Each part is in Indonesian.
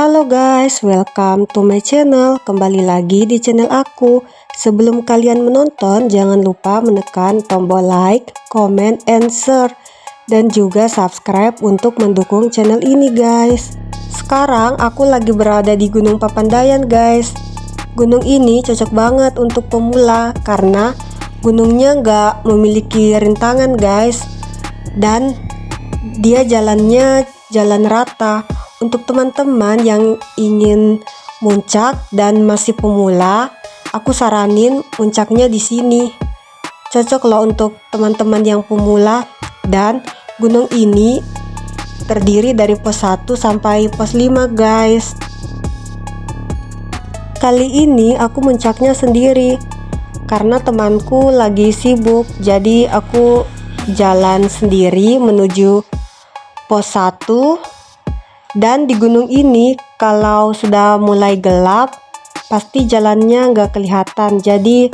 Halo guys, welcome to my channel. Kembali lagi di channel aku. Sebelum kalian menonton, jangan lupa menekan tombol like, comment, and share, dan juga subscribe untuk mendukung channel ini guys. Sekarang aku lagi berada di Gunung Papandayan guys. Gunung ini cocok banget untuk pemula karena gunungnya nggak memiliki rintangan guys, dan dia jalannya jalan rata. Untuk teman-teman yang ingin muncak dan masih pemula, aku saranin puncaknya di sini. Cocok loh untuk teman-teman yang pemula, dan gunung ini terdiri dari pos 1 sampai pos 5 guys. Kali ini aku muncaknya sendiri karena temanku lagi sibuk, jadi aku jalan sendiri menuju pos 1. Dan di gunung ini kalau sudah mulai gelap pasti jalannya nggak kelihatan, jadi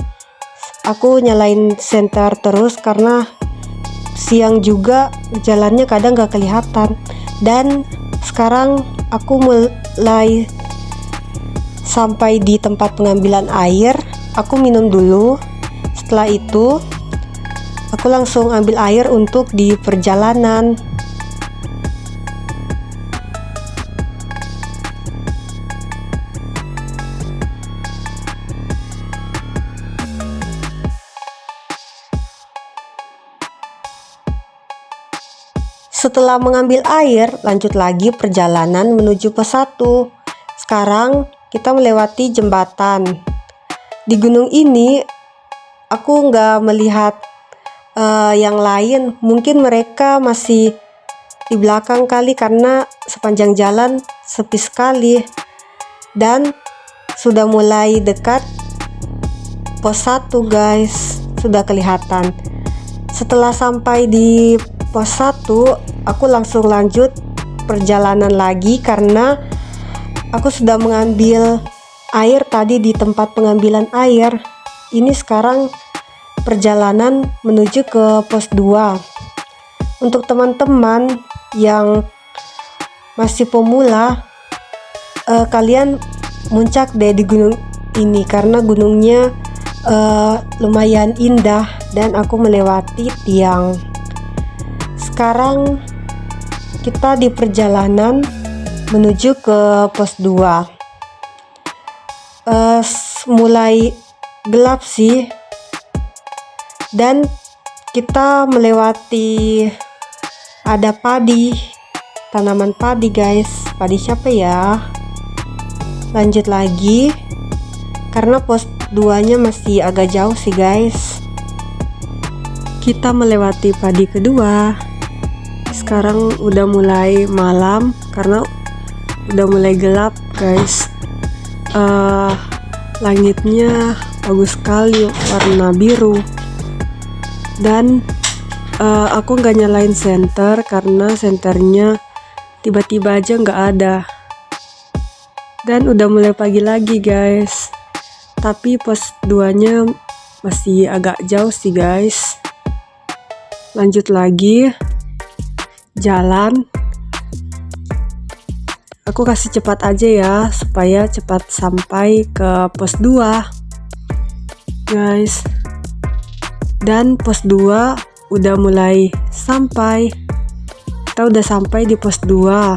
aku nyalain senter terus karena siang juga jalannya kadang nggak kelihatan. Dan sekarang aku mulai sampai di tempat pengambilan air. Aku minum dulu, setelah itu aku langsung ambil air untuk di perjalanan. Setelah mengambil air, lanjut lagi perjalanan menuju pos 1. Sekarang kita melewati jembatan. Di gunung ini aku nggak melihat yang lain. Mungkin mereka masih di belakang kali karena sepanjang jalan sepi sekali. Dan sudah mulai dekat pos 1 guys, sudah kelihatan. Setelah sampai di pos 1, aku langsung lanjut perjalanan lagi karena aku sudah mengambil air tadi di tempat pengambilan air. Ini sekarang perjalanan menuju ke pos 2. Untuk teman-teman yang masih pemula, kalian muncak deh di gunung ini karena gunungnya lumayan indah dan aku melewati tiang. Sekarang kita di perjalanan menuju ke pos 2. Mulai gelap sih, dan kita melewati ada padi, tanaman padi guys. Padi siapa ya? Lanjut lagi karena pos 2 nya masih agak jauh sih guys. Kita melewati padi kedua. Sekarang udah mulai malam karena udah mulai gelap guys. Langitnya bagus sekali, warna biru. Dan aku nggak nyalain senter karena senternya tiba-tiba aja nggak ada. Dan udah mulai pagi lagi guys, tapi pos 2 nya masih agak jauh sih guys. Lanjut lagi jalan. Aku kasih cepat aja ya supaya cepat sampai ke pos 2 guys. Dan pos 2 udah mulai sampai. Kita udah sampai di pos 2.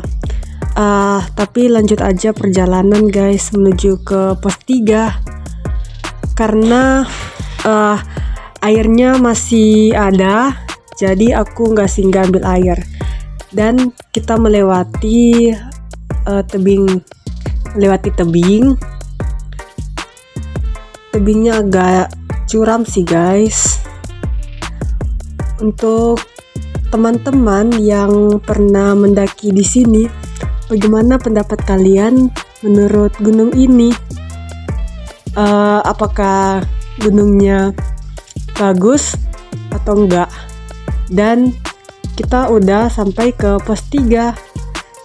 Tapi lanjut aja perjalanan guys menuju ke pos 3 karena airnya masih ada, jadi aku nggak singgah ambil air. Dan kita melewati tebing. Tebingnya agak curam sih guys. Untuk teman-teman yang pernah mendaki di sini, bagaimana pendapat kalian menurut gunung ini? Apakah gunungnya bagus atau enggak? Dan kita udah sampai ke pos 3.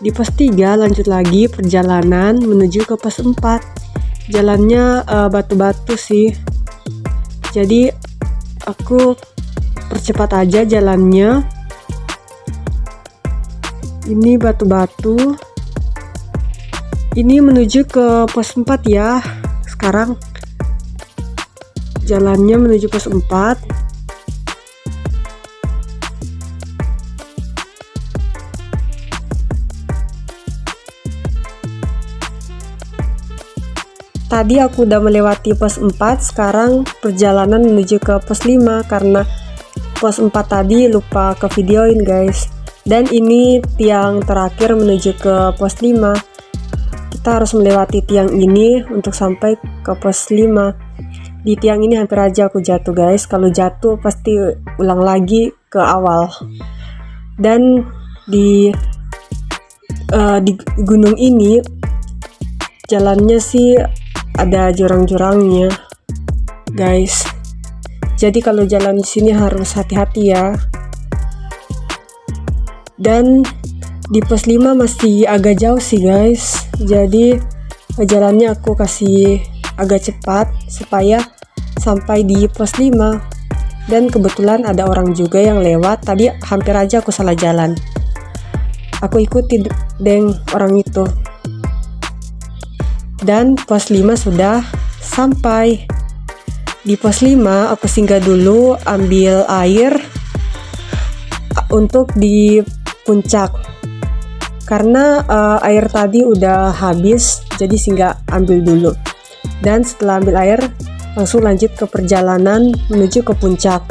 Di pos 3 lanjut lagi perjalanan menuju ke pos 4. Jalannya batu-batu sih, jadi aku percepat aja jalannya. Ini batu-batu. Ini menuju ke pos 4 ya. Sekarang jalannya menuju pos 4. Tadi aku udah melewati pos 4, sekarang perjalanan menuju ke pos 5 karena pos 4 tadi lupa ke videoin guys. Dan ini tiang terakhir menuju ke pos 5. Kita harus melewati tiang ini untuk sampai ke pos 5. Di tiang ini hampir aja aku jatuh guys. Kalau jatuh pasti ulang lagi ke awal. Dan di gunung ini jalannya sih ada jurang-jurangnya guys. Jadi kalau jalan di sini harus hati-hati ya. Dan di pos 5 masih agak jauh sih guys. Jadi jalannya aku kasih agak cepat supaya sampai di pos 5. Dan kebetulan ada orang juga yang lewat. Tadi hampir aja aku salah jalan. Aku ikuti deng orang itu. Dan pos 5 sudah sampai. Di pos 5 aku singgah dulu ambil air untuk di puncak. Karena air tadi udah habis, jadi singgah ambil dulu. Dan setelah ambil air langsung lanjut ke perjalanan menuju ke puncak.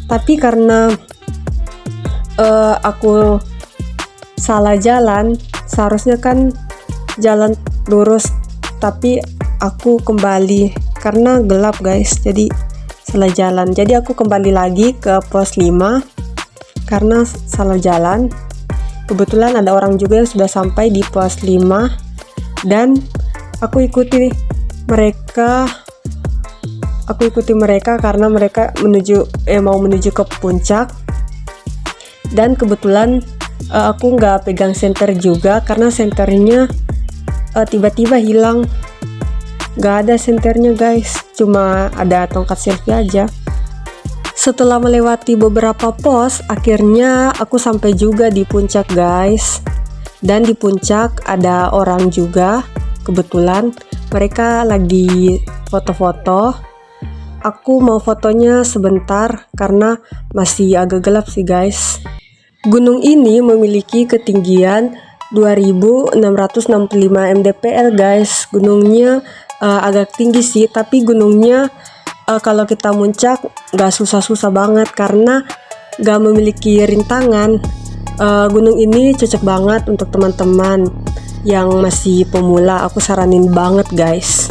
Tapi karena aku salah jalan, seharusnya kan jalan lurus, tapi aku kembali karena gelap guys, jadi salah jalan. Jadi aku kembali lagi ke pos 5 karena salah jalan. Kebetulan ada orang juga yang sudah sampai di pos 5 dan aku ikuti mereka karena mereka mau menuju ke puncak. Dan kebetulan aku nggak pegang senter juga karena senternya tiba-tiba hilang. Gak ada senternya guys, cuma ada tongkat selfie aja. Setelah melewati beberapa pos, akhirnya aku sampai juga di puncak guys. Dan di puncak ada orang juga, kebetulan mereka lagi foto-foto. Aku mau fotonya sebentar karena masih agak gelap sih guys. Gunung ini memiliki ketinggian 2665 mdpl guys. Gunungnya agak tinggi sih, tapi gunungnya kalau kita muncak gak susah-susah banget karena gak memiliki rintangan. Gunung ini cocok banget untuk teman-teman yang masih pemula. Aku saranin banget guys.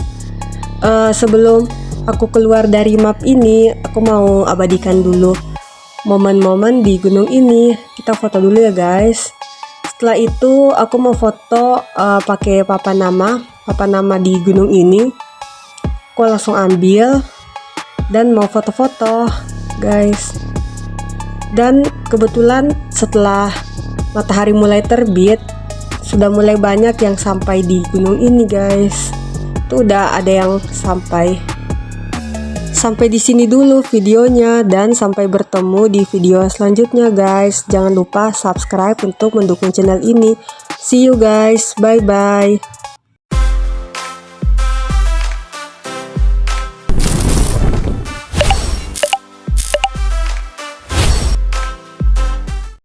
Sebelum aku keluar dari map ini, aku mau abadikan dulu momen-momen di gunung ini. Kita foto dulu ya guys. Setelah itu aku mau foto pakai papan nama di gunung ini. Aku langsung ambil dan mau foto-foto guys. Dan kebetulan setelah matahari mulai terbit, sudah mulai banyak yang sampai di gunung ini guys. Itu udah ada yang sampai di sini dulu videonya, dan sampai bertemu di video selanjutnya guys. Jangan lupa subscribe untuk mendukung channel ini. See you guys, bye bye.